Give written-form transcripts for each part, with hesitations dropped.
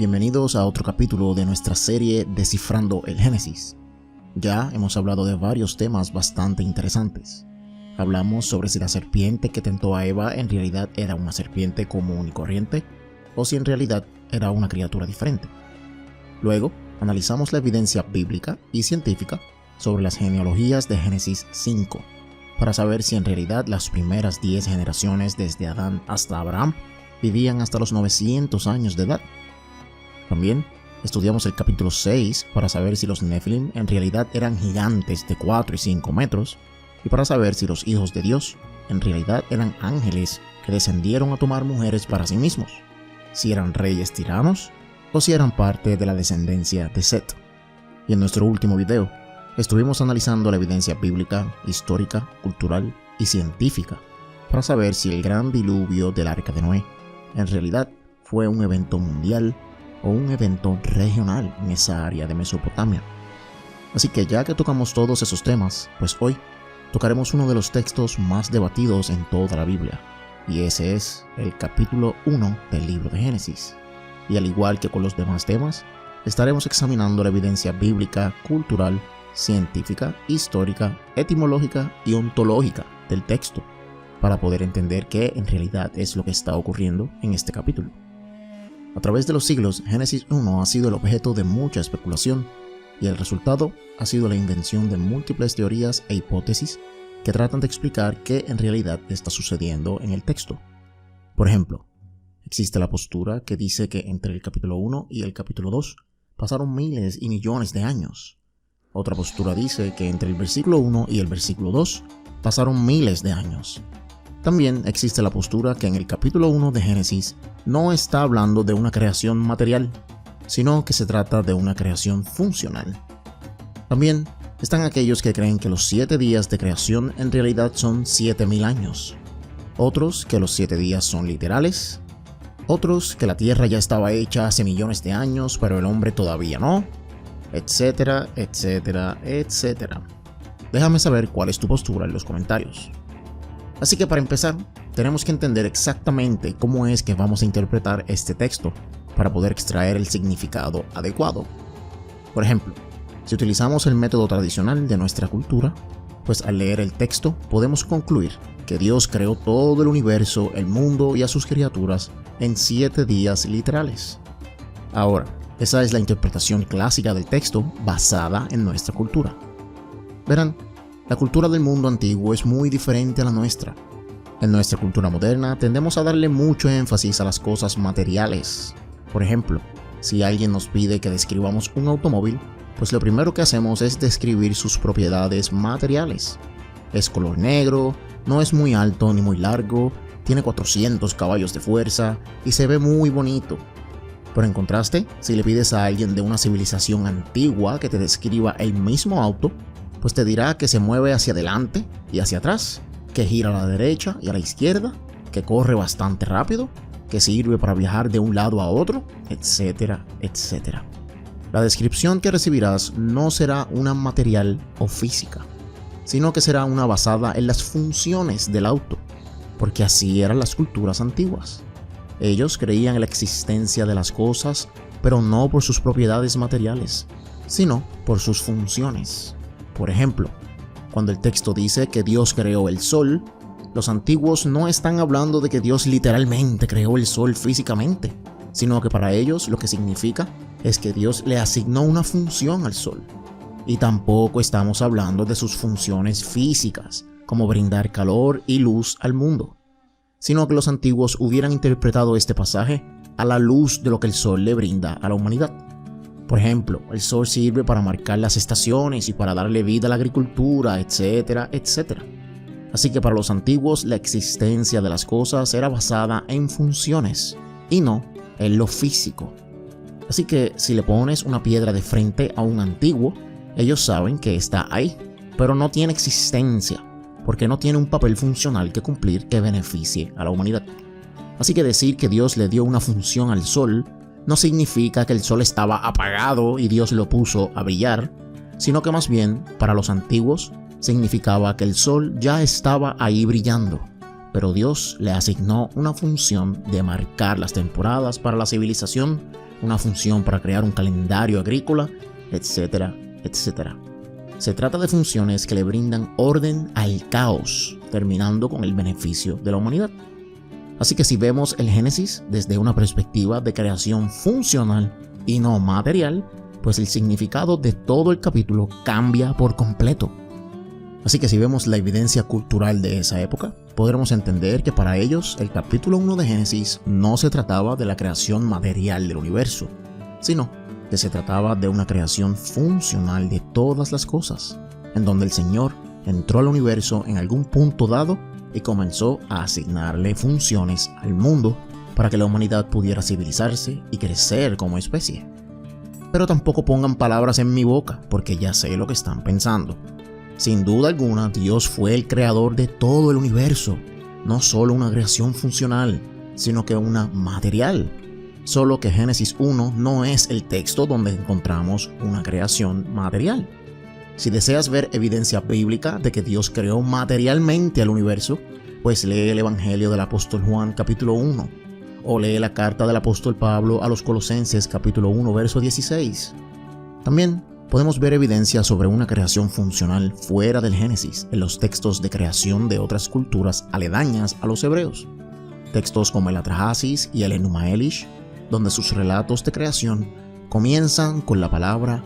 Bienvenidos a otro capítulo de nuestra serie Descifrando el Génesis. Ya hemos hablado de varios temas bastante interesantes. Hablamos sobre si la serpiente que tentó a Eva en realidad era una serpiente común y corriente, o si en realidad era una criatura diferente. Luego, analizamos la evidencia bíblica y científica sobre las genealogías de Génesis 5, para saber si en realidad las primeras 10 generaciones desde Adán hasta Abraham vivían hasta los 900 años de edad. También estudiamos el capítulo 6 para saber si los Nephilim en realidad eran gigantes de 4 y 5 metros, y para saber si los hijos de Dios en realidad eran ángeles que descendieron a tomar mujeres para sí mismos, si eran reyes tiranos o si eran parte de la descendencia de Set. Y en nuestro último video estuvimos analizando la evidencia bíblica, histórica, cultural y científica para saber si el gran diluvio del Arca de Noé en realidad fue un evento mundial o un evento regional en esa área de Mesopotamia. Así que ya que tocamos todos esos temas, pues hoy tocaremos uno de los textos más debatidos en toda la Biblia, y ese es el capítulo 1 del libro de Génesis. Y al igual que con los demás temas, estaremos examinando la evidencia bíblica, cultural, científica, histórica, etimológica y ontológica del texto, para poder entender qué en realidad es lo que está ocurriendo en este capítulo. A través de los siglos, Génesis 1 ha sido el objeto de mucha especulación, y el resultado ha sido la invención de múltiples teorías e hipótesis que tratan de explicar qué en realidad está sucediendo en el texto. Por ejemplo, existe la postura que dice que entre el capítulo 1 y el capítulo 2 pasaron miles y millones de años. Otra postura dice que entre el versículo 1 y el versículo 2 pasaron miles de años. También existe la postura que en el capítulo 1 de Génesis no está hablando de una creación material, sino que se trata de una creación funcional. También están aquellos que creen que los 7 días de creación en realidad son 7000 años, otros que los 7 días son literales, otros que la tierra ya estaba hecha hace millones de años pero el hombre todavía no, etcétera, etcétera, etcétera. Déjame saber cuál es tu postura en los comentarios. Así que para empezar, tenemos que entender exactamente cómo es que vamos a interpretar este texto para poder extraer el significado adecuado. Por ejemplo, si utilizamos el método tradicional de nuestra cultura, pues al leer el texto podemos concluir que Dios creó todo el universo, el mundo y a sus criaturas en 7 días literales. Ahora, esa es la interpretación clásica del texto basada en nuestra cultura. Verán, la cultura del mundo antiguo es muy diferente a la nuestra. En nuestra cultura moderna tendemos a darle mucho énfasis a las cosas materiales. Por ejemplo, si alguien nos pide que describamos un automóvil, pues lo primero que hacemos es describir sus propiedades materiales. Es color negro, no es muy alto ni muy largo, tiene 400 caballos de fuerza y se ve muy bonito. Pero en contraste, si le pides a alguien de una civilización antigua que te describa el mismo auto, pues te dirá que se mueve hacia adelante y hacia atrás, que gira a la derecha y a la izquierda, que corre bastante rápido, que sirve para viajar de un lado a otro, etcétera, etcétera. La descripción que recibirás no será una material o física, sino que será una basada en las funciones del auto, porque así eran las culturas antiguas. Ellos creían en la existencia de las cosas, pero no por sus propiedades materiales, sino por sus funciones. Por ejemplo, cuando el texto dice que Dios creó el sol, los antiguos no están hablando de que Dios literalmente creó el sol físicamente, sino que para ellos lo que significa es que Dios le asignó una función al sol. Y tampoco estamos hablando de sus funciones físicas, como brindar calor y luz al mundo, sino que los antiguos hubieran interpretado este pasaje a la luz de lo que el sol le brinda a la humanidad. Por ejemplo, el sol sirve para marcar las estaciones y para darle vida a la agricultura, etcétera, etcétera. Así que para los antiguos la existencia de las cosas era basada en funciones y no en lo físico. Así que si le pones una piedra de frente a un antiguo, ellos saben que está ahí, pero no tiene existencia, porque no tiene un papel funcional que cumplir que beneficie a la humanidad. Así que decir que Dios le dio una función al sol no significa que el sol estaba apagado y Dios lo puso a brillar, sino que más bien, para los antiguos, significaba que el sol ya estaba ahí brillando, pero Dios le asignó una función de marcar las temporadas para la civilización una función para crear un calendario agrícola, etcétera, etcétera. Se trata de funciones que le brindan orden al caos, terminando con el beneficio de la humanidad. Así que si vemos el Génesis desde una perspectiva de creación funcional y no material, pues el significado de todo el capítulo cambia por completo. Así que si vemos la evidencia cultural de esa época, podremos entender que para ellos el capítulo 1 de Génesis no se trataba de la creación material del universo, sino que se trataba de una creación funcional de todas las cosas, en donde el Señor entró al universo en algún punto dado y comenzó a asignarle funciones al mundo para que la humanidad pudiera civilizarse y crecer como especie. Pero tampoco pongan palabras en mi boca, porque ya sé lo que están pensando. Sin duda alguna, Dios fue el creador de todo el universo, no solo una creación funcional, sino que una material. Solo que Génesis 1 no es el texto donde encontramos una creación material. Si deseas ver evidencia bíblica de que Dios creó materialmente al universo, pues lee el Evangelio del apóstol Juan capítulo 1, o lee la carta del apóstol Pablo a los Colosenses capítulo 1 verso 16. También podemos ver evidencia sobre una creación funcional fuera del Génesis en los textos de creación de otras culturas aledañas a los hebreos. Textos como el Atrahasis y el Enuma Elish, donde sus relatos de creación comienzan con la palabra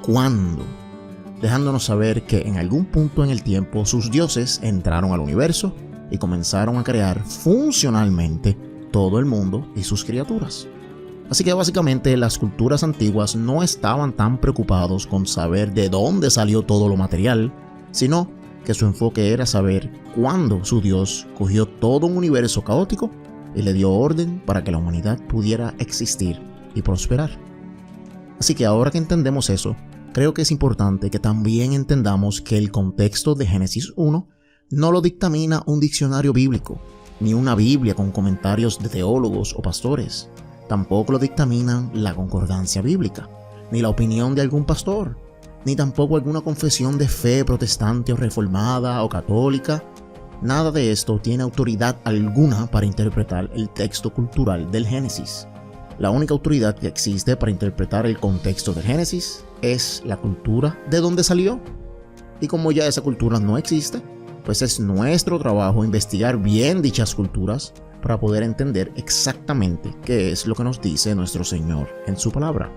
«cuándo», dejándonos saber que en algún punto en el tiempo sus dioses entraron al universo y comenzaron a crear funcionalmente todo el mundo y sus criaturas. Así que básicamente las culturas antiguas no estaban tan preocupados con saber de dónde salió todo lo material, sino que su enfoque era saber cuándo su Dios cogió todo un universo caótico y le dio orden para que la humanidad pudiera existir y prosperar. Así que ahora que entendemos eso, creo que es importante que también entendamos que el contexto de Génesis 1 no lo dictamina un diccionario bíblico, ni una Biblia con comentarios de teólogos o pastores. Tampoco lo dictaminan la concordancia bíblica, ni la opinión de algún pastor, ni tampoco alguna confesión de fe protestante o reformada o católica. Nada de esto tiene autoridad alguna para interpretar el texto cultural del Génesis. La única autoridad que existe para interpretar el contexto del Génesis es la cultura de donde salió. Y como ya esa cultura no existe, pues es nuestro trabajo investigar bien dichas culturas para poder entender exactamente qué es lo que nos dice nuestro Señor en su palabra.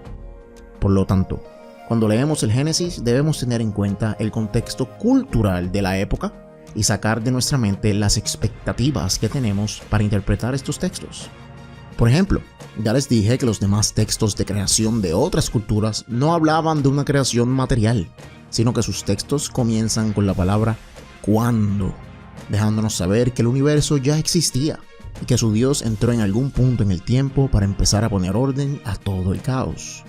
Por lo tanto, cuando leemos el Génesis debemos tener en cuenta el contexto cultural de la época y sacar de nuestra mente las expectativas que tenemos para interpretar estos textos. Por ejemplo, ya les dije que los demás textos de creación de otras culturas no hablaban de una creación material, sino que sus textos comienzan con la palabra «cuándo», dejándonos saber que el universo ya existía y que su Dios entró en algún punto en el tiempo para empezar a poner orden a todo el caos.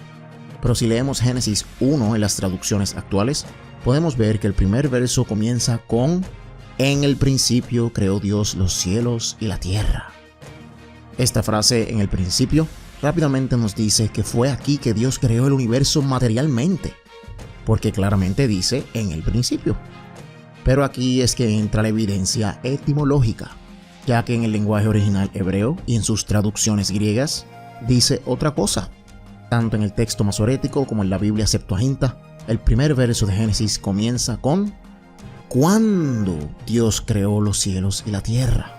Pero si leemos Génesis 1 en las traducciones actuales, podemos ver que el primer verso comienza con «En el principio creó Dios los cielos y la tierra». Esta frase «en el principio» rápidamente nos dice que fue aquí que Dios creó el universo materialmente, porque claramente dice «en el principio». Pero aquí es que entra la evidencia etimológica, ya que en el lenguaje original hebreo y en sus traducciones griegas dice otra cosa. Tanto en el texto masorético como en la Biblia Septuaginta, el primer verso de Génesis comienza con «cuándo Dios creó los cielos y la tierra».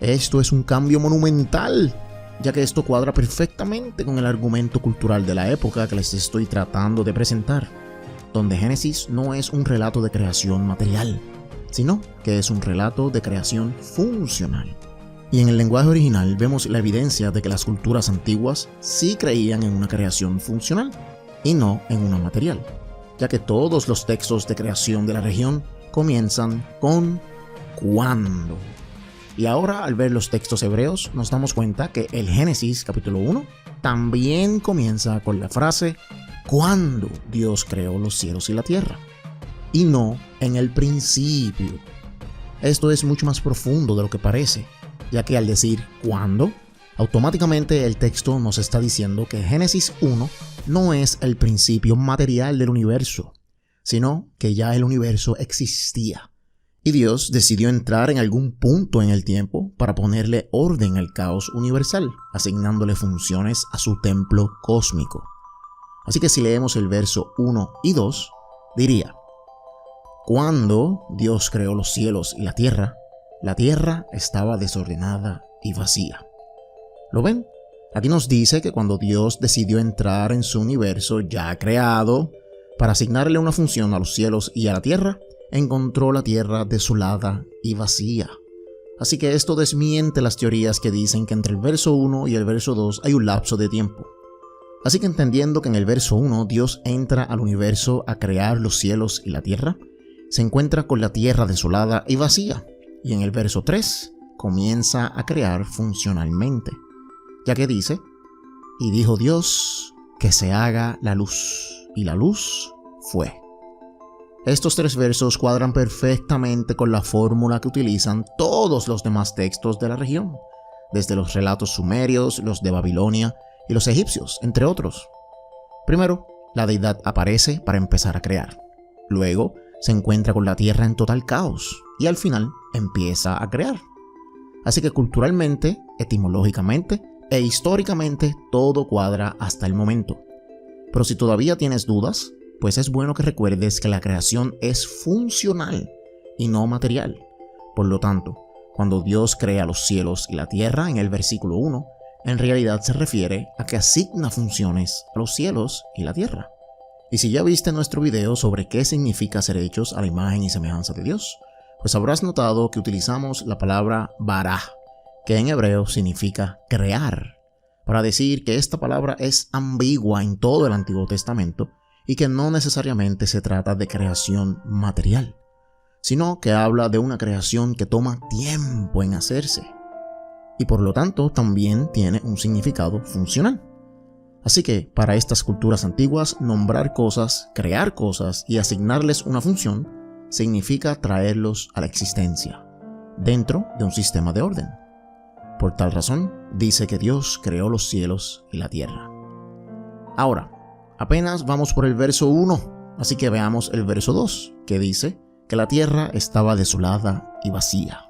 Esto es un cambio monumental, ya que esto cuadra perfectamente con el argumento cultural de la época que les estoy tratando de presentar, donde Génesis no es un relato de creación material, sino que es un relato de creación funcional. Y en el lenguaje original vemos la evidencia de que las culturas antiguas sí creían en una creación funcional y no en una material, ya que todos los textos de creación de la región comienzan con «cuándo». Y ahora al ver los textos hebreos nos damos cuenta que el Génesis capítulo 1 también comienza con la frase «cuándo Dios creó los cielos y la tierra», y no «en el principio». Esto es mucho más profundo de lo que parece, ya que al decir «cuándo», automáticamente el texto nos está diciendo que Génesis 1 no es el principio material del universo, sino que ya el universo existía. Y Dios decidió entrar en algún punto en el tiempo para ponerle orden al caos universal, asignándole funciones a su templo cósmico. Así que si leemos el verso 1 y 2, diría: cuando Dios creó los cielos y la tierra estaba desordenada y vacía. ¿Lo ven? Aquí nos dice que cuando Dios decidió entrar en su universo ya creado para asignarle una función a los cielos y a la tierra, encontró la tierra desolada y vacía. Así que esto desmiente las teorías que dicen que entre el verso 1 y el verso 2 hay un lapso de tiempo. Así que entendiendo que en el verso 1 Dios entra al universo a crear los cielos y la tierra, se encuentra con la tierra desolada y vacía, y en el verso 3 comienza a crear funcionalmente, ya que dice: y dijo Dios que se haga la luz, y la luz fue. Estos 3 versos cuadran perfectamente con la fórmula que utilizan todos los demás textos de la región, desde los relatos sumerios, los de Babilonia y los egipcios, entre otros. Primero, la deidad aparece para empezar a crear. Luego, se encuentra con la tierra en total caos y al final empieza a crear. Así que culturalmente, etimológicamente e históricamente todo cuadra hasta el momento. Pero si todavía tienes dudas, pues es bueno que recuerdes que la creación es funcional y no material. Por lo tanto, cuando Dios crea los cielos y la tierra en el versículo 1, en realidad se refiere a que asigna funciones a los cielos y la tierra. Y si ya viste nuestro video sobre qué significa ser hechos a la imagen y semejanza de Dios, pues habrás notado que utilizamos la palabra bará, que en hebreo significa crear, para decir que esta palabra es ambigua en todo el Antiguo Testamento y que no necesariamente se trata de creación material, sino que habla de una creación que toma tiempo en hacerse, y por lo tanto también tiene un significado funcional. Así que para estas culturas antiguas, nombrar cosas, crear cosas y asignarles una función significa traerlos a la existencia, dentro de un sistema de orden. Por tal razón, dice que Dios creó los cielos y la tierra. Ahora, apenas vamos por el verso 1, así que veamos el verso 2, que dice que la tierra estaba desolada y vacía.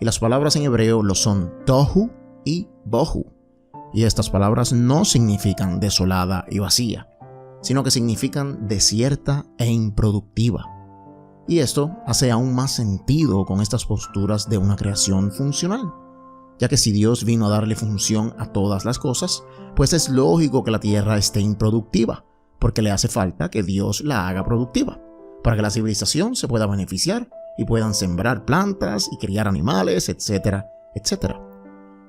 Y las palabras en hebreo lo son tohu y bohu. Y estas palabras no significan desolada y vacía, sino que significan desierta e improductiva. Y esto hace aún más sentido con estas posturas de una creación funcional, ya que si Dios vino a darle función a todas las cosas, pues es lógico que la tierra esté improductiva, porque le hace falta que Dios la haga productiva, para que la civilización se pueda beneficiar y puedan sembrar plantas y criar animales, etcétera, etcétera.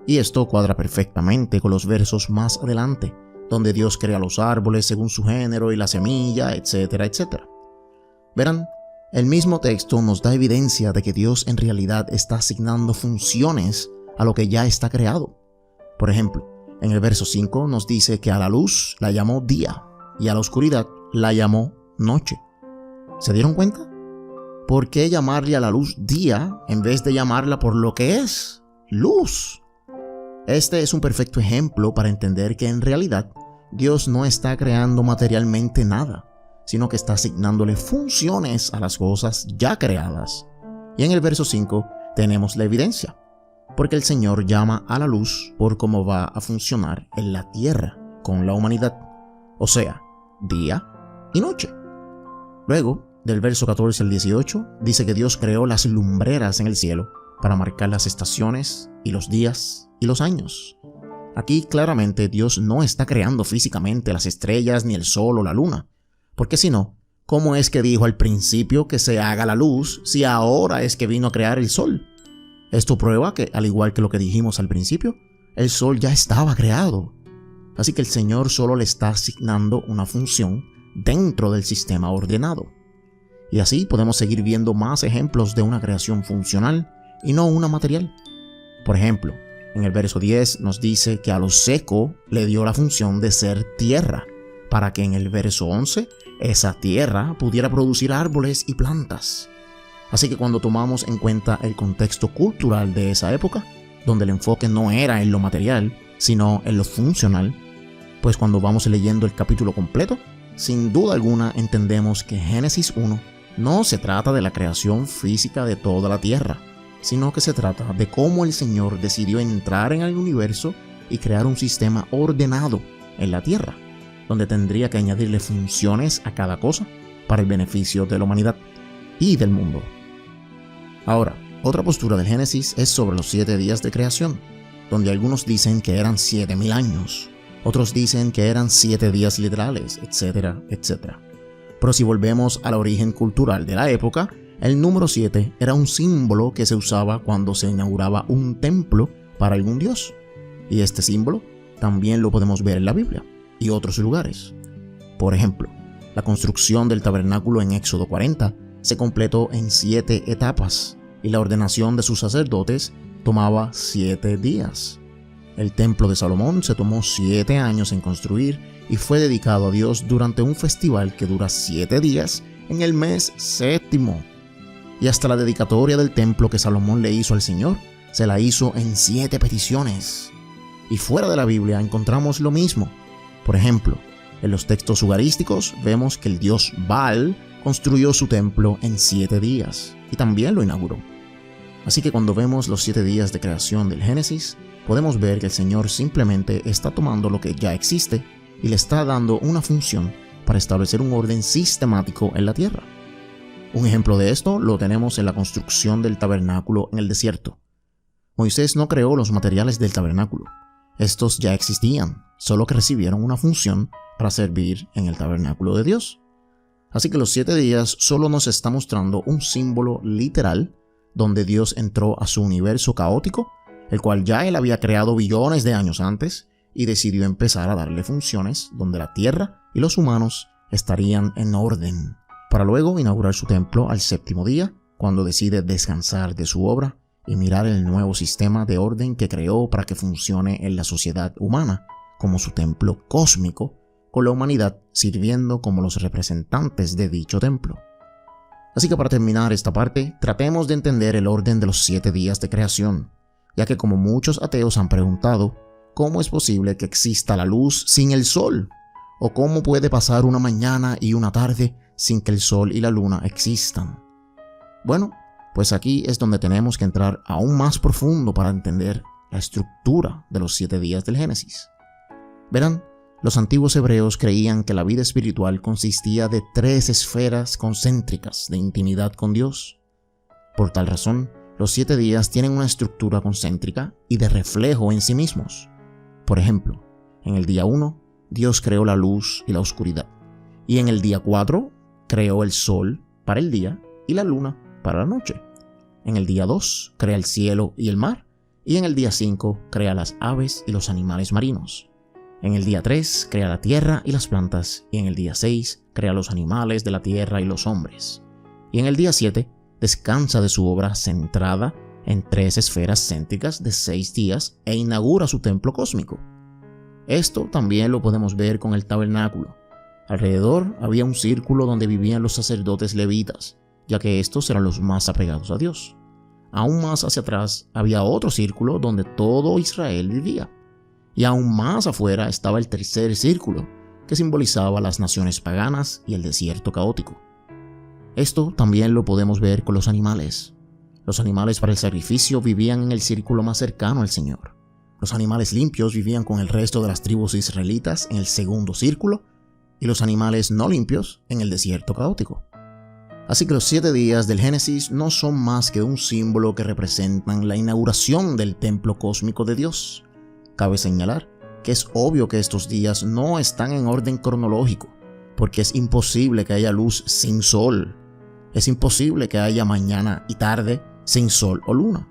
Y esto cuadra perfectamente con los versos más adelante, donde Dios crea los árboles según su género y la semilla, etcétera, etcétera. Verán, el mismo texto nos da evidencia de que Dios en realidad está asignando funciones a lo que ya está creado. Por ejemplo, en el verso 5 nos dice que a la luz la llamó día y a la oscuridad la llamó noche. ¿Se dieron cuenta? ¿Por qué llamarle a la luz día en vez de llamarla por lo que es? Luz. Este es un perfecto ejemplo para entender que en realidad Dios no está creando materialmente nada, sino que está asignándole funciones a las cosas ya creadas. Y en el verso 5 tenemos la evidencia, porque el Señor llama a la luz por cómo va a funcionar en la tierra con la humanidad, o sea, día y noche. Luego, del verso 14 al 18, dice que Dios creó las lumbreras en el cielo para marcar las estaciones y los días y los años. Aquí claramente Dios no está creando físicamente las estrellas ni el sol o la luna, porque si no, ¿cómo es que dijo al principio que se haga la luz si ahora es que vino a crear el sol? Esto prueba que, al igual que lo que dijimos al principio, el sol ya estaba creado. Así que el Señor solo le está asignando una función dentro del sistema ordenado. Y así podemos seguir viendo más ejemplos de una creación funcional y no una material. Por ejemplo, en el verso 10 nos dice que a lo seco le dio la función de ser tierra, para que en el verso 11 esa tierra pudiera producir árboles y plantas. Así que cuando tomamos en cuenta el contexto cultural de esa época, donde el enfoque no era en lo material, sino en lo funcional, pues cuando vamos leyendo el capítulo completo, sin duda alguna entendemos que Génesis 1 no se trata de la creación física de toda la tierra, sino que se trata de cómo el Señor decidió entrar en el universo y crear un sistema ordenado en la tierra, donde tendría que añadirle funciones a cada cosa para el beneficio de la humanidad y del mundo. Ahora, otra postura del Génesis es sobre los 7 días de creación, donde algunos dicen que eran 7,000 años, otros dicen que eran 7 días literales, etcétera, etcétera. Pero si volvemos al origen cultural de la época, el número 7 era un símbolo que se usaba cuando se inauguraba un templo para algún dios. Y este símbolo también lo podemos ver en la Biblia y otros lugares. Por ejemplo, la construcción del tabernáculo en Éxodo 40 se completó en 7 etapas y la ordenación de sus sacerdotes tomaba 7 días. El templo de Salomón se tomó 7 años en construir y fue dedicado a Dios durante un festival que dura 7 días en el mes 7º. Y hasta la dedicatoria del templo que Salomón le hizo al Señor se la hizo en 7 peticiones. Y fuera de la Biblia encontramos lo mismo. Por ejemplo, en los textos ugarísticos vemos que el dios Baal construyó su templo en 7 días y también lo inauguró. Así que cuando vemos los 7 días de creación del Génesis, podemos ver que el Señor simplemente está tomando lo que ya existe y le está dando una función para establecer un orden sistemático en la tierra. Un ejemplo de esto lo tenemos en la construcción del tabernáculo en el desierto. Moisés no creó los materiales del tabernáculo. Estos ya existían, solo que recibieron una función para servir en el tabernáculo de Dios. Así que los 7 días solo nos está mostrando un símbolo literal donde Dios entró a su universo caótico, el cual ya él había creado billones de años antes, y decidió empezar a darle funciones donde la tierra y los humanos estarían en orden, para luego inaugurar su templo al 7º día, cuando decide descansar de su obra y mirar el nuevo sistema de orden que creó para que funcione en la sociedad humana, como su templo cósmico, con la humanidad sirviendo como los representantes de dicho templo. Así que para terminar esta parte, tratemos de entender el orden de los 7 días de creación, ya que como muchos ateos han preguntado, ¿cómo es posible que exista la luz sin el sol? ¿O cómo puede pasar una mañana y una tarde sin que el sol y la luna existan? Bueno, pues aquí es donde tenemos que entrar aún más profundo para entender la estructura de los 7 días del Génesis. Verán, los antiguos hebreos creían que la vida espiritual consistía de 3 esferas concéntricas de intimidad con Dios. Por tal razón, los 7 días tienen una estructura concéntrica y de reflejo en sí mismos. Por ejemplo, en el día 1, Dios creó la luz y la oscuridad. Y en el día 4, creó el sol para el día y la luna para la noche. En el día 2, crea el cielo y el mar. Y en el día 5, crea las aves y los animales marinos. En el día 3, crea la tierra y las plantas. Y en el día 6, crea los animales de la tierra y los hombres. Y en el día 7, descansa de su obra centrada en 3 esferas céntricas de 6 días e inaugura su templo cósmico. Esto también lo podemos ver con el tabernáculo. Alrededor había un círculo donde vivían los sacerdotes levitas, ya que estos eran los más apegados a Dios. Aún más hacia atrás había otro círculo donde todo Israel vivía. Y aún más afuera estaba el tercer círculo, que simbolizaba las naciones paganas y el desierto caótico. Esto también lo podemos ver con los animales. Los animales para el sacrificio vivían en el círculo más cercano al Señor. Los animales limpios vivían con el resto de las tribus israelitas en el segundo círculo y los animales no limpios en el desierto caótico. Así que los 7 días del Génesis no son más que un símbolo que representan la inauguración del templo cósmico de Dios. Cabe señalar que es obvio que estos días no están en orden cronológico, porque es imposible que haya luz sin sol. Es imposible que haya mañana y tarde sin sol o luna,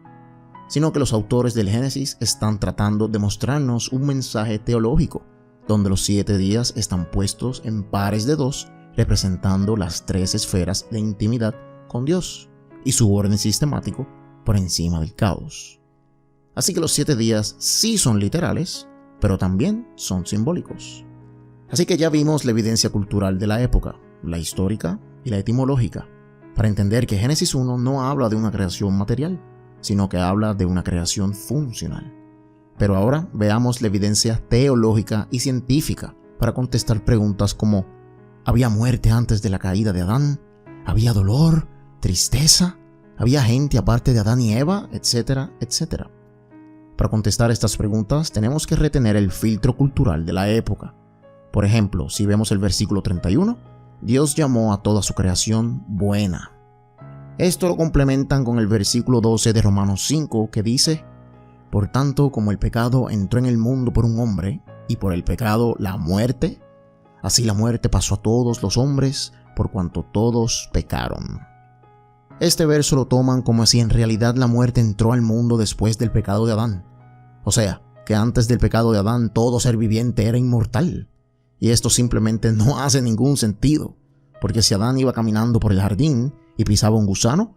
sino que los autores del Génesis están tratando de mostrarnos un mensaje teológico, donde los 7 días están puestos en pares de 2, representando las 3 esferas de intimidad con Dios y su orden sistemático por encima del caos. Así que los 7 días sí son literales, pero también son simbólicos. Así que ya vimos la evidencia cultural de la época, la histórica y la etimológica, para entender que Génesis 1 no habla de una creación material, sino que habla de una creación funcional. Pero ahora veamos la evidencia teológica y científica para contestar preguntas como: ¿había muerte antes de la caída de Adán? ¿Había dolor? ¿Tristeza? ¿Había gente aparte de Adán y Eva? Etcétera, etcétera. Para contestar estas preguntas tenemos que retener el filtro cultural de la época. Por ejemplo, si vemos el versículo 31, Dios llamó a toda su creación buena. Esto lo complementan con el versículo 12 de Romanos 5 que dice: por tanto, como el pecado entró en el mundo por un hombre, y por el pecado la muerte, así la muerte pasó a todos los hombres, por cuanto todos pecaron. Este verso lo toman como si en realidad la muerte entró al mundo después del pecado de Adán. O sea, que antes del pecado de Adán todo ser viviente era inmortal. Y esto simplemente no hace ningún sentido, porque si Adán iba caminando por el jardín y pisaba un gusano,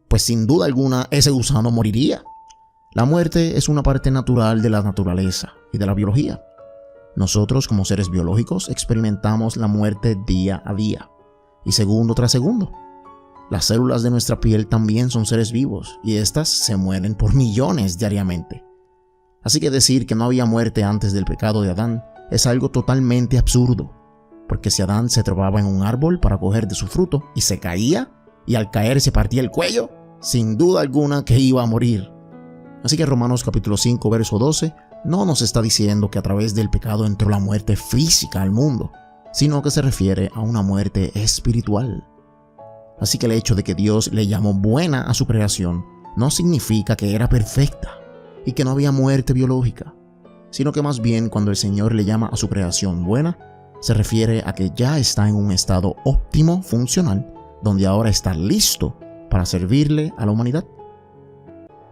pues sin duda alguna ese gusano moriría. La muerte es una parte natural de la naturaleza y de la biología. Nosotros, como seres biológicos, experimentamos la muerte día a día y segundo tras segundo. Las células de nuestra piel también son seres vivos y estas se mueren por millones diariamente. Así que decir que no había muerte antes del pecado de Adán es algo totalmente absurdo, porque si Adán se trepaba en un árbol para coger de su fruto y se caía, y al caer se partía el cuello, sin duda alguna que iba a morir. Así que Romanos capítulo 5 verso 12 no nos está diciendo que a través del pecado entró la muerte física al mundo, sino que se refiere a una muerte espiritual. Así que el hecho de que Dios le llamó buena a su creación no significa que era perfecta y que no había muerte biológica, sino que más bien cuando el Señor le llama a su creación buena, se refiere a que ya está en un estado óptimo funcional, donde ahora está listo para servirle a la humanidad.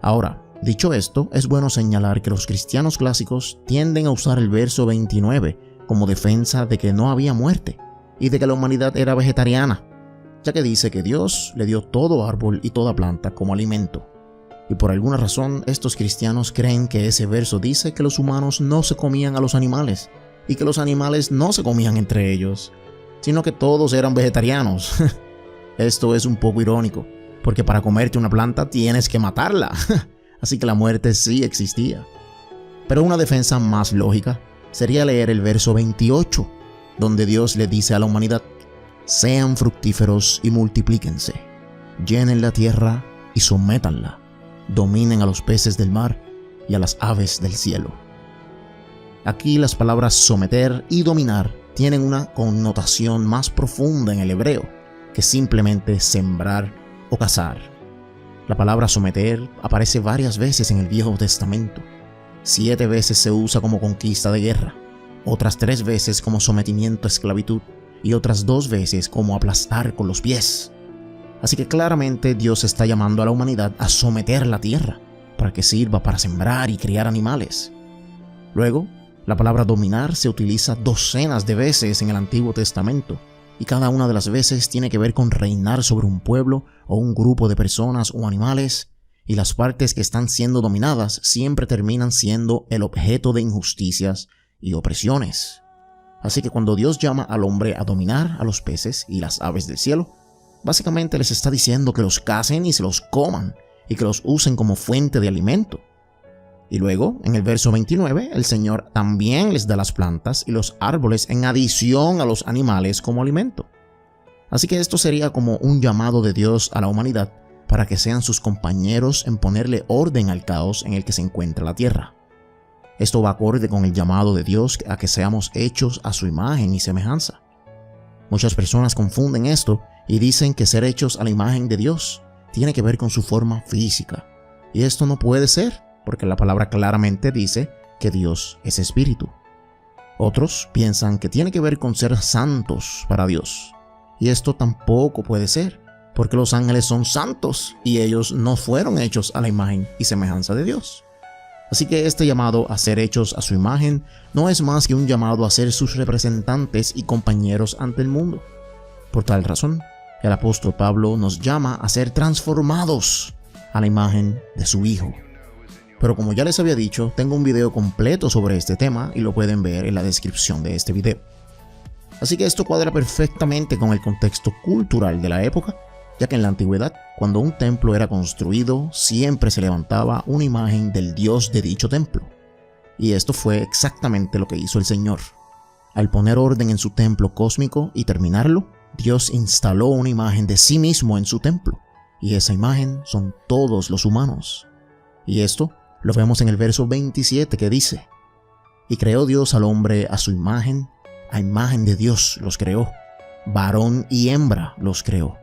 Ahora, dicho esto, es bueno señalar que los cristianos clásicos tienden a usar el verso 29 como defensa de que no había muerte y de que la humanidad era vegetariana, ya que dice que Dios le dio todo árbol y toda planta como alimento. Y por alguna razón, estos cristianos creen que ese verso dice que los humanos no se comían a los animales y que los animales no se comían entre ellos, sino que todos eran vegetarianos. Esto es un poco irónico, porque para comerte una planta tienes que matarla. Así que la muerte sí existía. Pero una defensa más lógica sería leer el verso 28, donde Dios le dice a la humanidad: sean fructíferos y multiplíquense, llenen la tierra y sométanla, dominen a los peces del mar y a las aves del cielo. Aquí las palabras someter y dominar tienen una connotación más profunda en el hebreo que simplemente sembrar o cazar. La palabra someter aparece varias veces en el Viejo Testamento. 7 veces se usa como conquista de guerra, otras 3 veces como sometimiento a esclavitud y otras 2 veces como aplastar con los pies. Así que claramente Dios está llamando a la humanidad a someter la tierra para que sirva para sembrar y criar animales. Luego, la palabra dominar se utiliza docenas de veces en el Antiguo Testamento, y cada una de las veces tiene que ver con reinar sobre un pueblo o un grupo de personas o animales, y las partes que están siendo dominadas siempre terminan siendo el objeto de injusticias y opresiones. Así que cuando Dios llama al hombre a dominar a los peces y las aves del cielo, básicamente les está diciendo que los cacen y se los coman, y que los usen como fuente de alimento. Y luego, en el verso 29, el Señor también les da las plantas y los árboles en adición a los animales como alimento. Así que esto sería como un llamado de Dios a la humanidad para que sean sus compañeros en ponerle orden al caos en el que se encuentra la tierra. Esto va acorde con el llamado de Dios a que seamos hechos a su imagen y semejanza. Muchas personas confunden esto y dicen que ser hechos a la imagen de Dios tiene que ver con su forma física. Y esto no puede ser, porque la palabra claramente dice que Dios es espíritu. Otros piensan que tiene que ver con ser santos para Dios. Y esto tampoco puede ser, porque los ángeles son santos y ellos no fueron hechos a la imagen y semejanza de Dios. Así que este llamado a ser hechos a su imagen no es más que un llamado a ser sus representantes y compañeros ante el mundo. Por tal razón, el apóstol Pablo nos llama a ser transformados a la imagen de su Hijo. Pero como ya les había dicho, tengo un video completo sobre este tema y lo pueden ver en la descripción de este video. Así que esto cuadra perfectamente con el contexto cultural de la época, ya que en la antigüedad, cuando un templo era construido, siempre se levantaba una imagen del Dios de dicho templo. Y esto fue exactamente lo que hizo el Señor. Al poner orden en su templo cósmico y terminarlo, Dios instaló una imagen de sí mismo en su templo, y esa imagen son todos los humanos. Y esto lo vemos en el verso 27 que dice: y creó Dios al hombre a su imagen, a imagen de Dios los creó, varón y hembra los creó.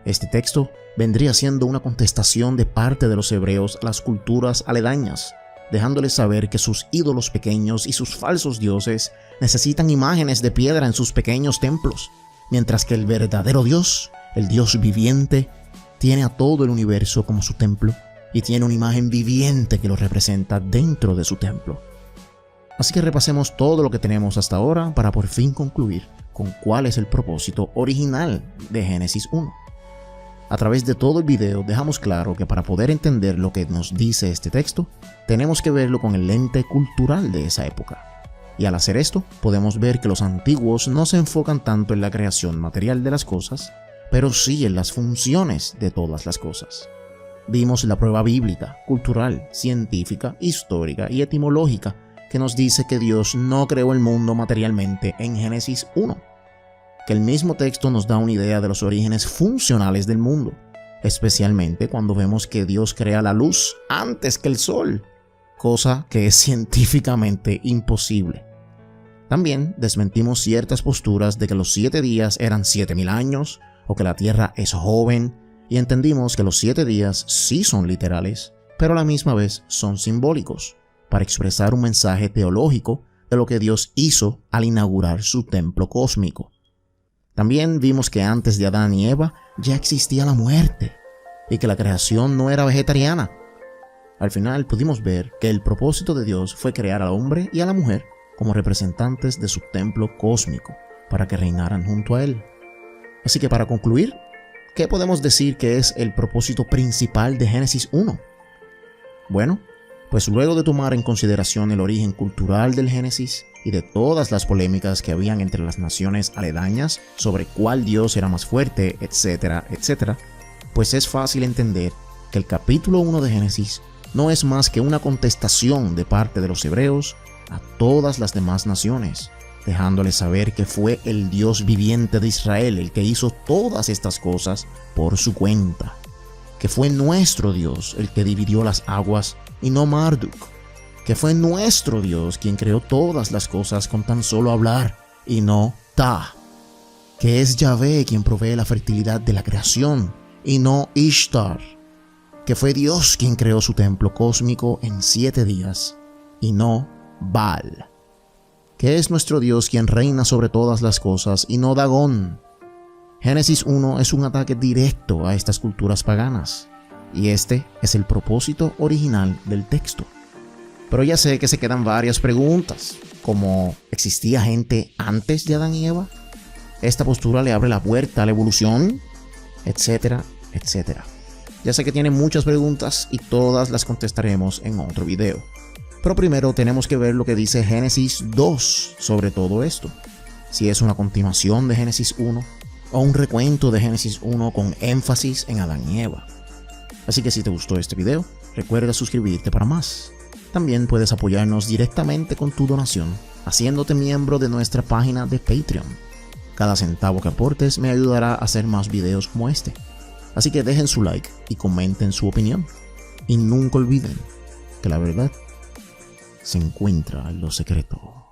Este texto vendría siendo una contestación de parte de los hebreos a las culturas aledañas, dejándoles saber que sus ídolos pequeños y sus falsos dioses necesitan imágenes de piedra en sus pequeños templos, mientras que el verdadero Dios, el Dios viviente, tiene a todo el universo como su templo y tiene una imagen viviente que lo representa dentro de su templo. Así que repasemos todo lo que tenemos hasta ahora para por fin concluir con cuál es el propósito original de Génesis 1. A través de todo el video dejamos claro que para poder entender lo que nos dice este texto, tenemos que verlo con el lente cultural de esa época. Y al hacer esto, podemos ver que los antiguos no se enfocan tanto en la creación material de las cosas, pero sí en las funciones de todas las cosas. Vimos la prueba bíblica, cultural, científica, histórica y etimológica que nos dice que Dios no creó el mundo materialmente en Génesis 1. Que el mismo texto nos da una idea de los orígenes funcionales del mundo, especialmente cuando vemos que Dios crea la luz antes que el sol, cosa que es científicamente imposible. También desmentimos ciertas posturas de que los 7 días eran 7,000 años o que la Tierra es joven, y entendimos que los 7 días sí son literales, pero a la misma vez son simbólicos, para expresar un mensaje teológico de lo que Dios hizo al inaugurar su templo cósmico. También vimos que antes de Adán y Eva ya existía la muerte y que la creación no era vegetariana. Al final pudimos ver que el propósito de Dios fue crear al hombre y a la mujer como representantes de su templo cósmico para que reinaran junto a él. Así que para concluir, ¿qué podemos decir que es el propósito principal de Génesis 1? Bueno, pues luego de tomar en consideración el origen cultural del Génesis y de todas las polémicas que habían entre las naciones aledañas sobre cuál Dios era más fuerte, etcétera, etcétera, pues es fácil entender que el capítulo 1 de Génesis no es más que una contestación de parte de los hebreos a todas las demás naciones, dejándoles saber que fue el Dios viviente de Israel el que hizo todas estas cosas por su cuenta, que fue nuestro Dios el que dividió las aguas y no Marduk, que fue nuestro Dios quien creó todas las cosas con tan solo hablar y no Ta, que es Yahvé quien provee la fertilidad de la creación y no Ishtar, que fue Dios quien creó su templo cósmico en 7 días y no Baal, que es nuestro Dios quien reina sobre todas las cosas y no Dagón. Génesis 1 es un ataque directo a estas culturas paganas, y este es el propósito original del texto. Pero ya sé que se quedan varias preguntas, como ¿existía gente antes de Adán y Eva? ¿Esta postura le abre la puerta a la evolución? Etcétera, etcétera. Ya sé que tienen muchas preguntas y todas las contestaremos en otro video. Pero primero tenemos que ver lo que dice Génesis 2 sobre todo esto. Si es una continuación de Génesis 1 o un recuento de Génesis 1 con énfasis en Adán y Eva. Así que si te gustó este video, recuerda suscribirte para más. También puedes apoyarnos directamente con tu donación, haciéndote miembro de nuestra página de Patreon. Cada centavo que aportes me ayudará a hacer más videos como este. Así que dejen su like y comenten su opinión. Y nunca olviden que la verdad se encuentra en lo secreto.